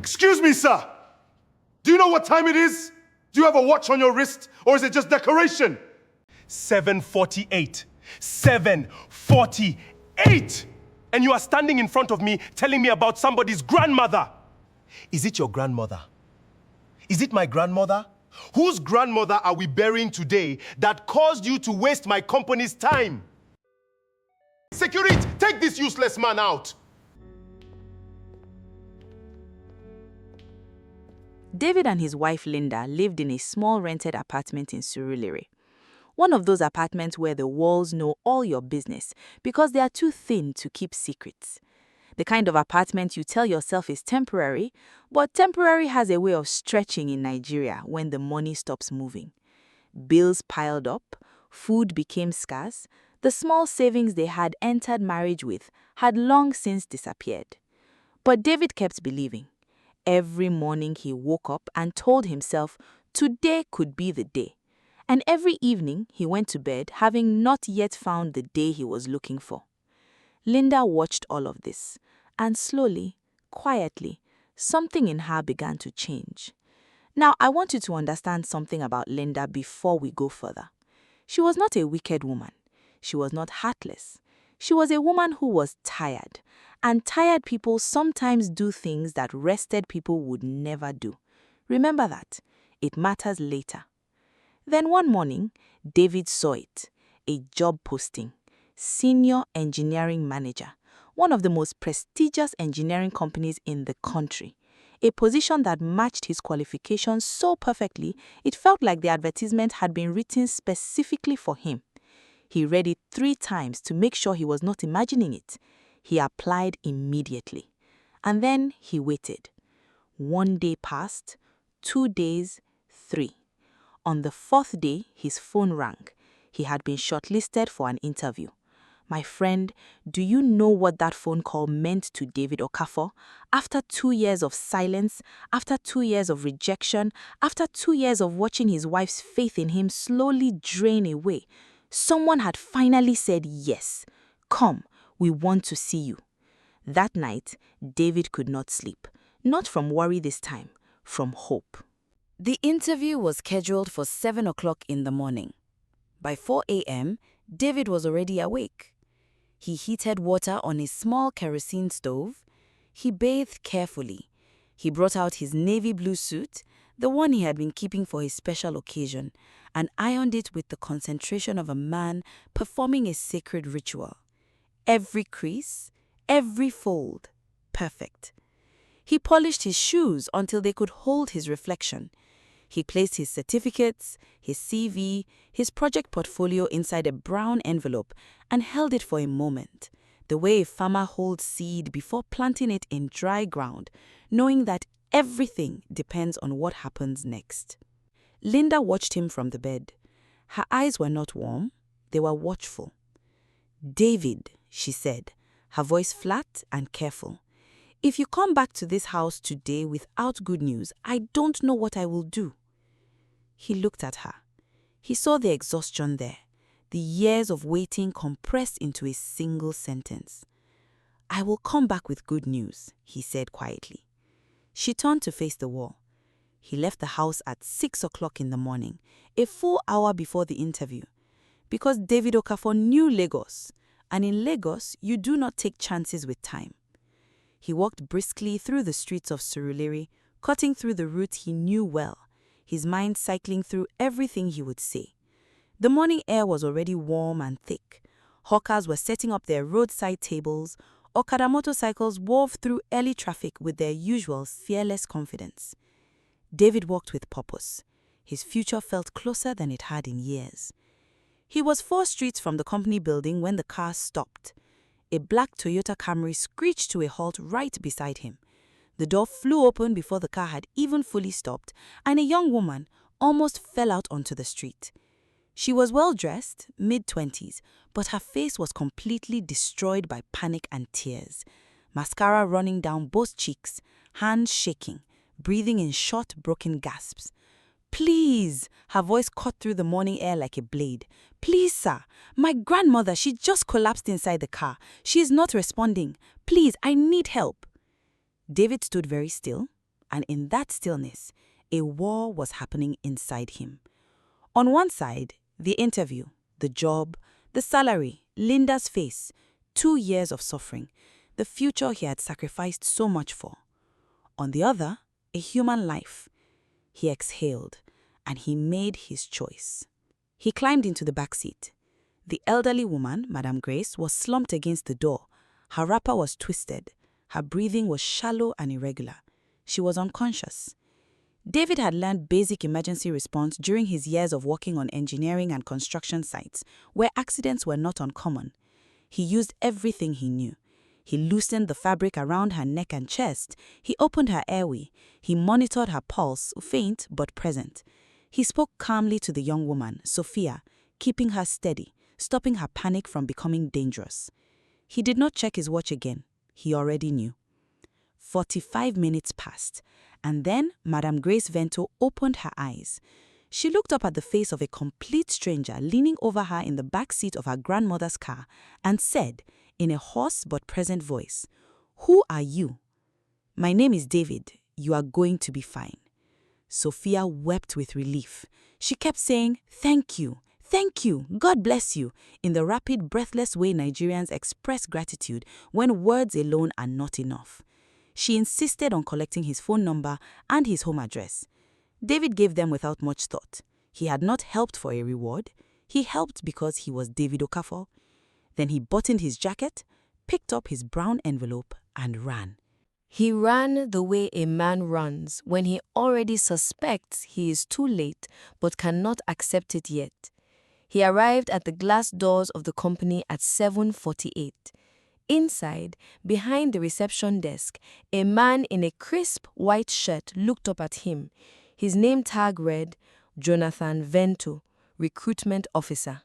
Excuse me, sir. Do you know what time it is? Do you have a watch on your wrist, or is it just decoration? 7:48. 7:48! And you are standing in front of me telling me about somebody's grandmother. Is it your grandmother? Is it my grandmother? Whose grandmother are we burying today that caused you to waste my company's time? Security, take this useless man out. David and his wife Linda lived in a small rented apartment in Surulere. One of those apartments where the walls know all your business because they are too thin to keep secrets. The kind of apartment you tell yourself is temporary, but temporary has a way of stretching in Nigeria when the money stops moving. Bills piled up, food became scarce, the small savings they had entered marriage with had long since disappeared. But David kept believing. Every morning he woke up and told himself today could be the day. And every evening he went to bed having not yet found the day he was looking for. Linda watched all of this, and slowly, quietly, something in her began to change. Now, I want you to understand something about Linda before we go further. She was not a wicked woman. She was not heartless. She was a woman who was tired, and tired people sometimes do things that rested people would never do. Remember that. It matters later. Then one morning, David saw it, a job posting. Senior engineering manager, one of the most prestigious engineering companies in the country. A position that matched his qualifications so perfectly, it felt like the advertisement had been written specifically for him. He read it 3 times to make sure he was not imagining it. He applied immediately. And then he waited. 1 day passed, 2 days, 3. On the 4th day, his phone rang. He had been shortlisted for an interview. My friend, do you know what that phone call meant to David Okafor? After 2 years of silence, after 2 years of rejection, after 2 years of watching his wife's faith in him slowly drain away, someone had finally said yes. Come, we want to see you. That night, David could not sleep. Not from worry this time, from hope. The interview was scheduled for 7 o'clock in the morning. By 4 a.m., David was already awake. He heated water on his small kerosene stove. He bathed carefully. He brought out his navy blue suit, the one he had been keeping for his special occasion, and ironed it with the concentration of a man performing a sacred ritual. Every crease, every fold, perfect. He polished his shoes until they could hold his reflection. He placed his certificates, his CV, his project portfolio inside a brown envelope and held it for a moment, the way a farmer holds seed before planting it in dry ground, knowing that everything depends on what happens next. Linda watched him from the bed. Her eyes were not warm, they were watchful. "David," she said, her voice flat and careful, "if you come back to this house today without good news, I don't know what I will do." He looked at her. He saw the exhaustion there, the years of waiting compressed into a single sentence. "I will come back with good news," he said quietly. She turned to face the wall. He left the house at 6 o'clock in the morning, a full hour before the interview, because David Okafor knew Lagos, and in Lagos, you do not take chances with time. He walked briskly through the streets of Surulere, cutting through the route he knew well, his mind cycling through everything he would say. The morning air was already warm and thick. Hawkers were setting up their roadside tables. Okada motorcycles wove through early traffic with their usual fearless confidence. David walked with purpose. His future felt closer than it had in years. He was 4 streets from the company building when the car stopped. A black Toyota Camry screeched to a halt right beside him. The door flew open before the car had even fully stopped, and a young woman almost fell out onto the street. She was well-dressed, mid-20s, but her face was completely destroyed by panic and tears. Mascara running down both cheeks, hands shaking, breathing in short, broken gasps. "Please," her voice cut through the morning air like a blade. "Please, sir, my grandmother, she just collapsed inside the car. She is not responding. Please, I need help." David stood very still, and in that stillness, a war was happening inside him. On one side, the interview, the job, the salary, Linda's face, 2 years of suffering, the future he had sacrificed so much for. On the other, a human life. He exhaled, and he made his choice. He climbed into the back seat. The elderly woman, Madame Grace, was slumped against the door. Her wrapper was twisted. Her breathing was shallow and irregular. She was unconscious. David had learned basic emergency response during his years of working on engineering and construction sites, where accidents were not uncommon. He used everything he knew. He loosened the fabric around her neck and chest. He opened her airway. He monitored her pulse, faint but present. He spoke calmly to the young woman, Sophia, keeping her steady, stopping her panic from becoming dangerous. He did not check his watch again. He already knew. 45 minutes passed, and then Madame Grace Vento opened her eyes. She looked up at the face of a complete stranger leaning over her in the back seat of her grandmother's car and said, in a hoarse but present voice, "Who are you?" "My name is David. You are going to be fine." Sophia wept with relief. She kept saying, "Thank you. Thank you. God bless you," in the rapid, breathless way Nigerians express gratitude when words alone are not enough. She insisted on collecting his phone number and his home address. David gave them without much thought. He had not helped for a reward. He helped because he was David Okafor. Then he buttoned his jacket, picked up his brown envelope, and ran. He ran the way a man runs when he already suspects he is too late but cannot accept it yet. He arrived at the glass doors of the company at 7:48. Inside, behind the reception desk, a man in a crisp white shirt looked up at him. His name tag read, Jonathan Vento, Recruitment Officer.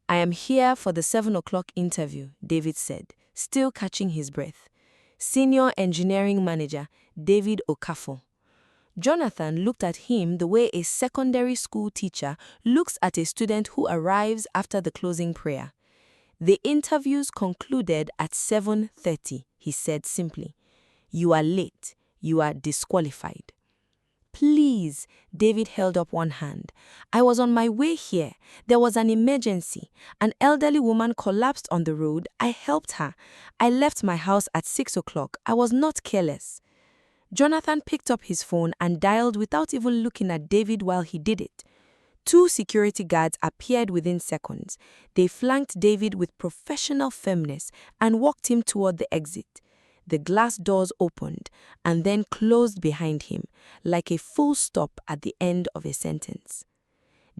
"I am here for the 7 o'clock interview," David said, still catching his breath. "Senior Engineering Manager, David Okafor." Jonathan looked at him the way a secondary school teacher looks at a student who arrives after the closing prayer. "The interviews concluded at 7:30, he said simply. "You are late. You are disqualified." "Please," David held up one hand. "I was on my way here. There was an emergency. An elderly woman collapsed on the road. I helped her. I left my house at 6 o'clock. I was not careless." Jonathan picked up his phone and dialed without even looking at David while he did it. 2 security guards appeared within seconds. They flanked David with professional firmness and walked him toward the exit. The glass doors opened and then closed behind him, like a full stop at the end of a sentence.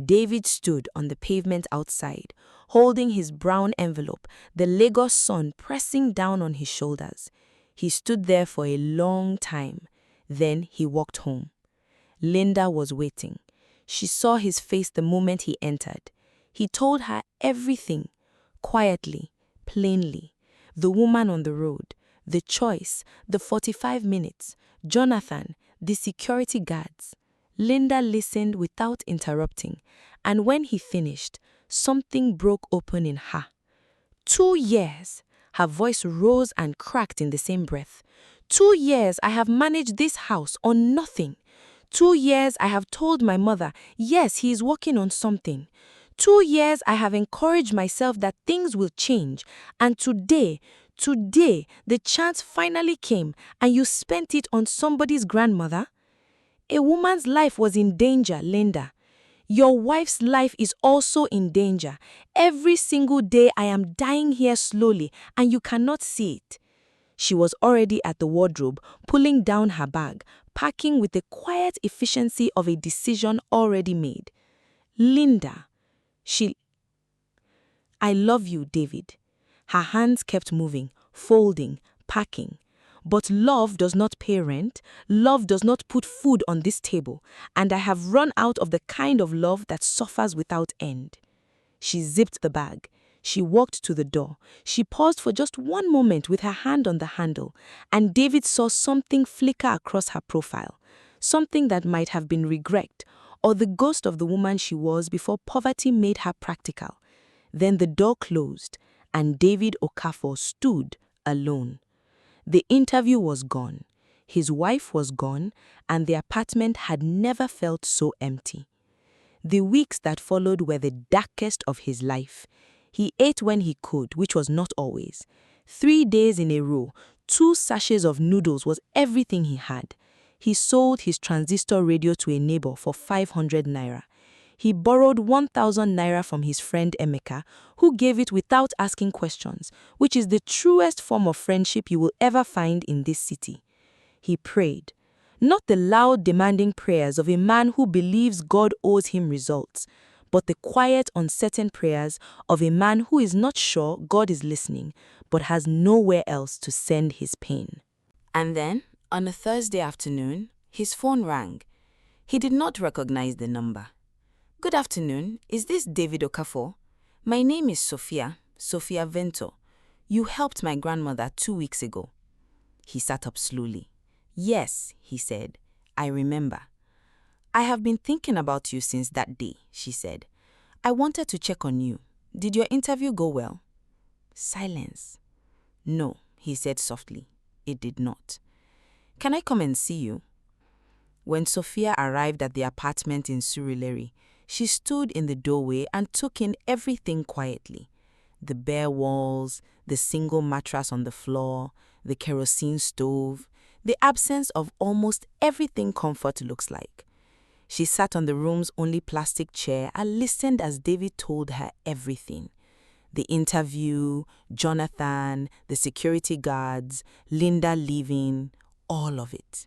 David stood on the pavement outside, holding his brown envelope, the Lagos sun pressing down on his shoulders. He stood there for a long time. Then he walked home. Linda was waiting. She saw his face the moment he entered. He told her everything, quietly, plainly. The woman on the road, the choice, the 45 minutes, Jonathan, the security guards. Linda listened without interrupting, and when he finished, something broke open in her. 2 years! Her voice rose and cracked in the same breath. 2 years I have managed this house on nothing. 2 years I have told my mother, yes, he is working on something. 2 years I have encouraged myself that things will change. And today, the chance finally came and you spent it on somebody's grandmother? A woman's life was in danger, Linda. Your wife's life is also in danger. Every single day I am dying here slowly and you cannot see it. She was already at the wardrobe, pulling down her bag, packing with the quiet efficiency of a decision already made. Linda, I love you, David. Her hands kept moving, folding, packing. But love does not pay rent. Love does not put food on this table. And I have run out of the kind of love that suffers without end. She zipped the bag. She walked to the door. She paused for just one moment with her hand on the handle, and David saw something flicker across her profile, something that might have been regret, or the ghost of the woman she was before poverty made her practical. Then the door closed, and David Okafor stood alone. The interview was gone. His wife was gone, and the apartment had never felt so empty. The weeks that followed were the darkest of his life. He ate when he could, which was not always. 3 days in a row, 2 sachets of noodles was everything he had. He sold his transistor radio to a neighbor for 500 naira. He borrowed 1,000 naira from his friend Emeka, who gave it without asking questions, which is the truest form of friendship you will ever find in this city. He prayed, not the loud, demanding prayers of a man who believes God owes him results, but the quiet, uncertain prayers of a man who is not sure God is listening, but has nowhere else to send his pain. And then, on a Thursday afternoon, his phone rang. He did not recognize the number. "Good afternoon, is this David Okafor? My name is Sophia Vento. You helped my grandmother 2 weeks ago." He sat up slowly. "Yes," he said, "I remember." "I have been thinking about you since that day," she said. "I wanted to check on you. Did your interview go well?" Silence. "No," he said softly. "It did not." "Can I come and see you?" When Sophia arrived at the apartment in Surulere, she stood in the doorway and took in everything quietly. The bare walls, the single mattress on the floor, the kerosene stove, the absence of almost everything comfort looks like. She sat on the room's only plastic chair and listened as David told her everything. The interview, Jonathan, the security guards, Linda leaving, all of it.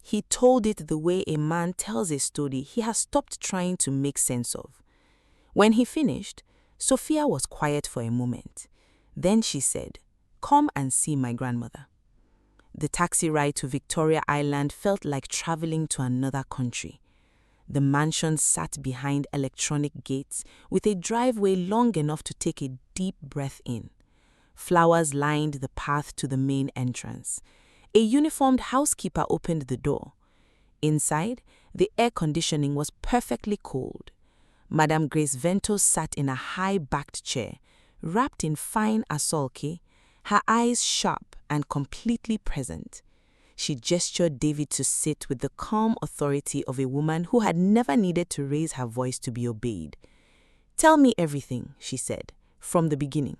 He told it the way a man tells a story he has stopped trying to make sense of. When he finished, Sophia was quiet for a moment. Then she said, "Come and see my grandmother." The taxi ride to Victoria Island felt like traveling to another country. The mansion sat behind electronic gates with a driveway long enough to take a deep breath in. Flowers lined the path to the main entrance. A uniformed housekeeper opened the door. Inside, the air conditioning was perfectly cold. Madame Grace Vento sat in a high-backed chair, wrapped in fine asolke, her eyes sharp and completely present. She gestured David to sit with the calm authority of a woman who had never needed to raise her voice to be obeyed. "Tell me everything," she said, "from the beginning."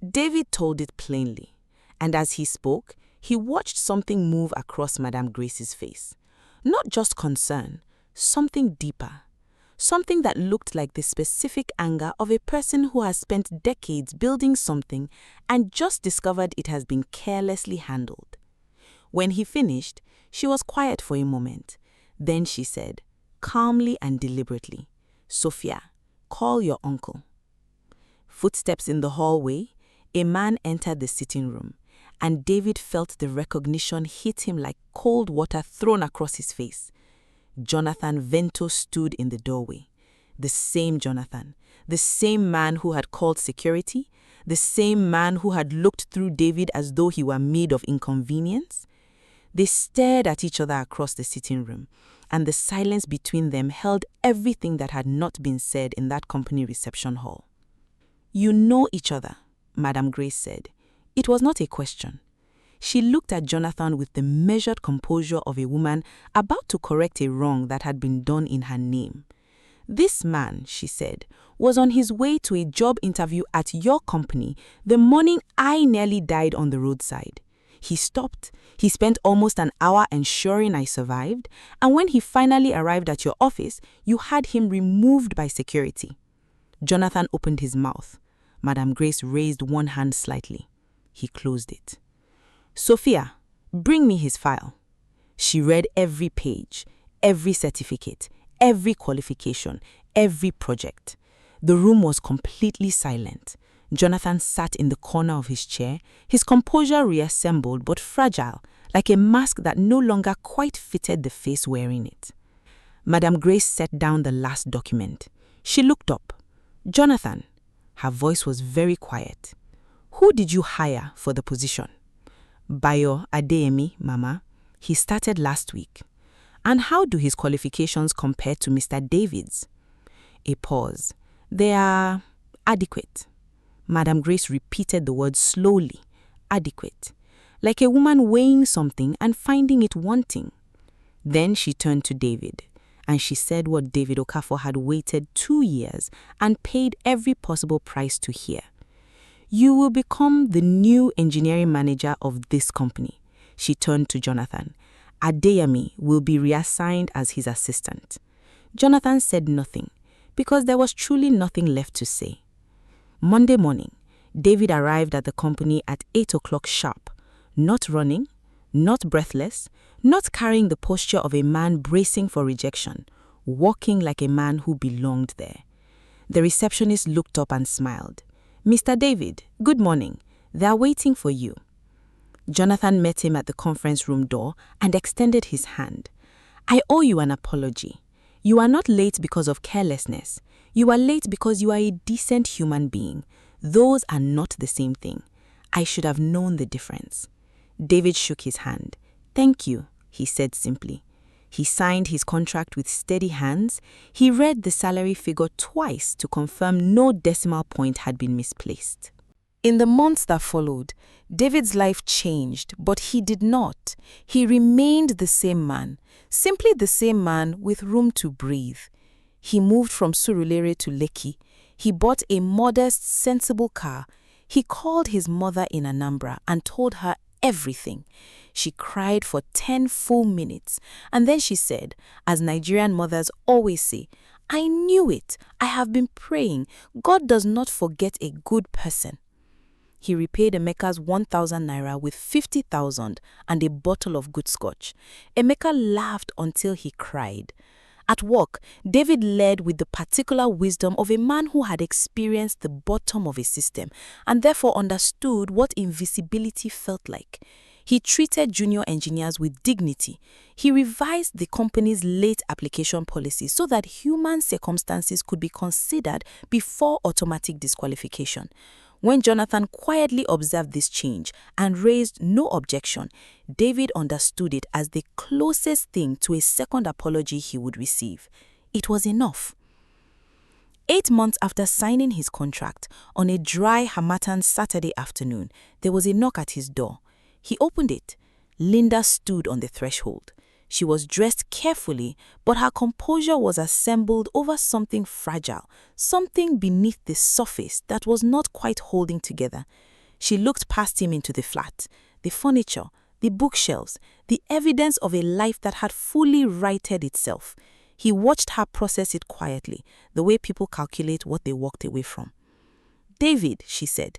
David told it plainly, and as he spoke, he watched something move across Madame Grace's face. Not just concern, something deeper. Something that looked like the specific anger of a person who has spent decades building something and just discovered it has been carelessly handled. When he finished, she was quiet for a moment. Then she said, calmly and deliberately, "Sophia, call your uncle." Footsteps in the hallway, a man entered the sitting room, and David felt the recognition hit him like cold water thrown across his face. Jonathan Vento stood in the doorway. The same Jonathan, the same man who had called security, the same man who had looked through David as though he were made of inconvenience. They stared at each other across the sitting room, and the silence between them held everything that had not been said in that company reception hall. "You know each other," Madame Grace said. It was not a question. She looked at Jonathan with the measured composure of a woman about to correct a wrong that had been done in her name. "This man," she said, "was on his way to a job interview at your company the morning I nearly died on the roadside. He stopped. He spent almost an hour ensuring I survived, and when he finally arrived at your office, you had him removed by security." Jonathan opened his mouth. Madame Grace raised one hand slightly. He closed it. "Sophia, bring me his file." She read every page, every certificate, every qualification, every project. The room was completely silent. Jonathan sat in the corner of his chair, his composure reassembled but fragile, like a mask that no longer quite fitted the face wearing it. Madame Grace set down the last document. She looked up. "Jonathan," her voice was very quiet, "who did you hire for the position?" "Bayo Adeyemi, Mama. He started last week." "And how do his qualifications compare to Mr. David's?" A pause. "They are adequate." Madame Grace repeated the word slowly. "Adequate." like a woman weighing something and finding it wanting. Then she turned to David, and she said what David Okafor had waited 2 years and paid every possible price to hear. You will become the new engineering manager of this company. She turned to Jonathan. Adeyemi will be reassigned as his assistant. Jonathan said nothing, because there was truly nothing left to say. Monday morning, David arrived at the company at 8 o'clock sharp, not running, not breathless, not carrying the posture of a man bracing for rejection, walking like a man who belonged there. The receptionist looked up and smiled. "Mr. David, good morning. They are waiting for you." Jonathan met him at the conference room door and extended his hand. "I owe you an apology. You are not late because of carelessness. You are late because you are a decent human being. Those are not the same thing. I should have known the difference." David shook his hand. "Thank you," he said simply. He signed his contract with steady hands. He read the salary figure twice to confirm no decimal point had been misplaced. In the months that followed, David's life changed, but he did not. He remained the same man, simply the same man with room to breathe. He moved from Surulere to Lekki. He bought a modest, sensible car. He called his mother in Anambra and told her everything. She cried for 10 full minutes, and then she said, as Nigerian mothers always say, "I knew it. I have been praying. God does not forget a good person." He repaid Emeka's 1,000 naira with 50,000 and a bottle of good scotch. Emeka laughed until he cried. At work, David led with the particular wisdom of a man who had experienced the bottom of a system and therefore understood what invisibility felt like. He treated junior engineers with dignity. He revised the company's late application policy so that human circumstances could be considered before automatic disqualification. When Jonathan quietly observed this change and raised no objection, David understood it as the closest thing to a second apology he would receive. It was enough. 8 months after signing his contract, on a dry Harmattan Saturday afternoon, there was a knock at his door. He opened it. Linda stood on the threshold. She was dressed carefully, but her composure was assembled over something fragile, something beneath the surface that was not quite holding together. She looked past him into the flat, the furniture, the bookshelves, the evidence of a life that had fully righted itself. He watched her process it quietly, the way people calculate what they walked away from. "David," she said.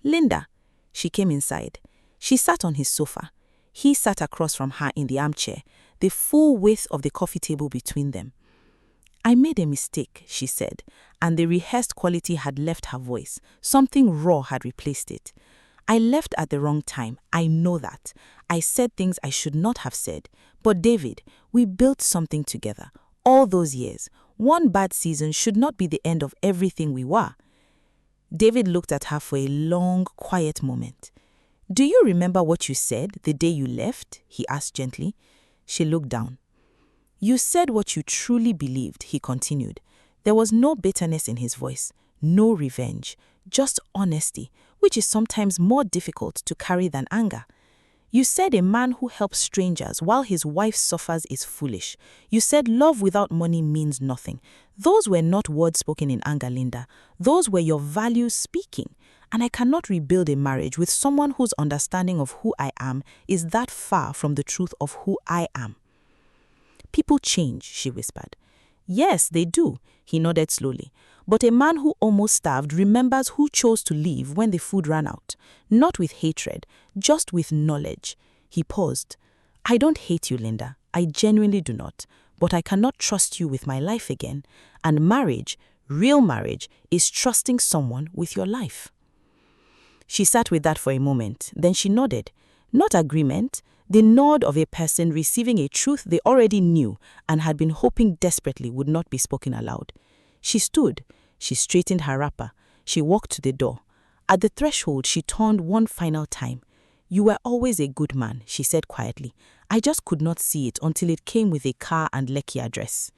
"Linda." She came inside. She sat on his sofa. He sat across from her in the armchair, the full width of the coffee table between them. "I made a mistake," she said, and the rehearsed quality had left her voice. Something raw had replaced it. "I left at the wrong time. I know that. I said things I should not have said. But David, we built something together. All those years. One bad season should not be the end of everything we were." David looked at her for a long, quiet moment. "Do you remember what you said the day you left?" he asked gently. She looked down. "You said what you truly believed," he continued. There was no bitterness in his voice, no revenge, just honesty, which is sometimes more difficult to carry than anger. "You said a man who helps strangers while his wife suffers is foolish. You said love without money means nothing. Those were not words spoken in anger, Linda. Those were your values speaking. And I cannot rebuild a marriage with someone whose understanding of who I am is that far from the truth of who I am." "People change," she whispered. "Yes, they do," he nodded slowly. "But a man who almost starved remembers who chose to leave when the food ran out. Not with hatred, just with knowledge." He paused. "I don't hate you, Linda. I genuinely do not. But I cannot trust you with my life again. And marriage, real marriage, is trusting someone with your life." She sat with that for a moment. Then she nodded. Not agreement, the nod of a person receiving a truth they already knew and had been hoping desperately would not be spoken aloud. She stood. She straightened her wrapper. She walked to the door. At the threshold, she turned one final time. "You were always a good man," she said quietly. "I just could not see it until it came with a car and Lekki address."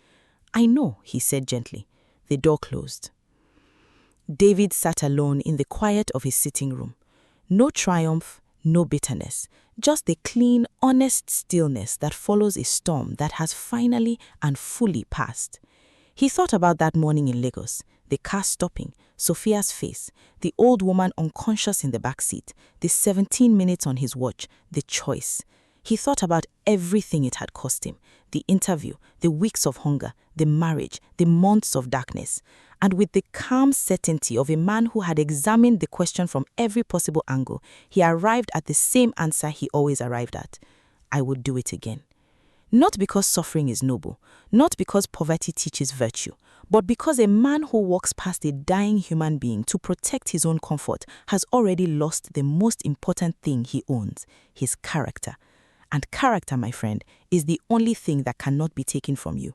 "I know," he said gently. The door closed. David sat alone in the quiet of his sitting room. No triumph, no bitterness, just the clean, honest stillness that follows a storm that has finally and fully passed. He thought about that morning in Lagos, the car stopping, Sophia's face, the old woman unconscious in the back seat, the 17 minutes on his watch, the choice. He thought about everything it had cost him, the interview, the weeks of hunger, the marriage, the months of darkness. And with the calm certainty of a man who had examined the question from every possible angle, he arrived at the same answer he always arrived at. I would do it again. Not because suffering is noble, not because poverty teaches virtue, but because a man who walks past a dying human being to protect his own comfort has already lost the most important thing he owns, his character. And character, my friend, is the only thing that cannot be taken from you.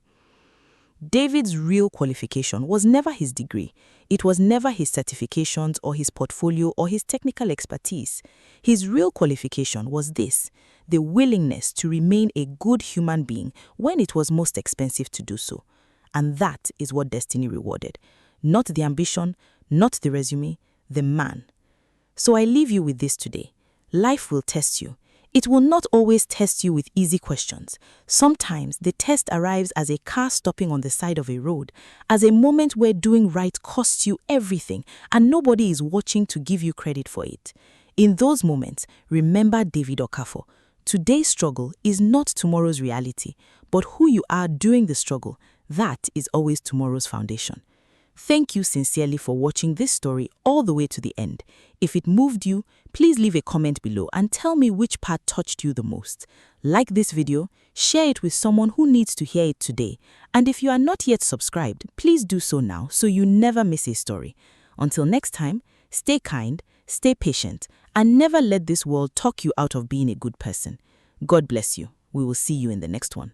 David's real qualification was never his degree. It was never his certifications or his portfolio or his technical expertise. His real qualification was this: the willingness to remain a good human being when it was most expensive to do so. And that is what destiny rewarded. Not the ambition, not the resume, the man. So I leave you with this today. Life will test you. It will not always test you with easy questions. Sometimes the test arrives as a car stopping on the side of a road, as a moment where doing right costs you everything and nobody is watching to give you credit for it. In those moments, remember David Okafor. Today's struggle is not tomorrow's reality, but who you are during the struggle, that is always tomorrow's foundation. Thank you sincerely for watching this story all the way to the end. If it moved you, please leave a comment below and tell me which part touched you the most. Like this video, share it with someone who needs to hear it today. And if you are not yet subscribed, please do so now so you never miss a story. Until next time, stay kind, stay patient, and never let this world talk you out of being a good person. God bless you. We will see you in the next one.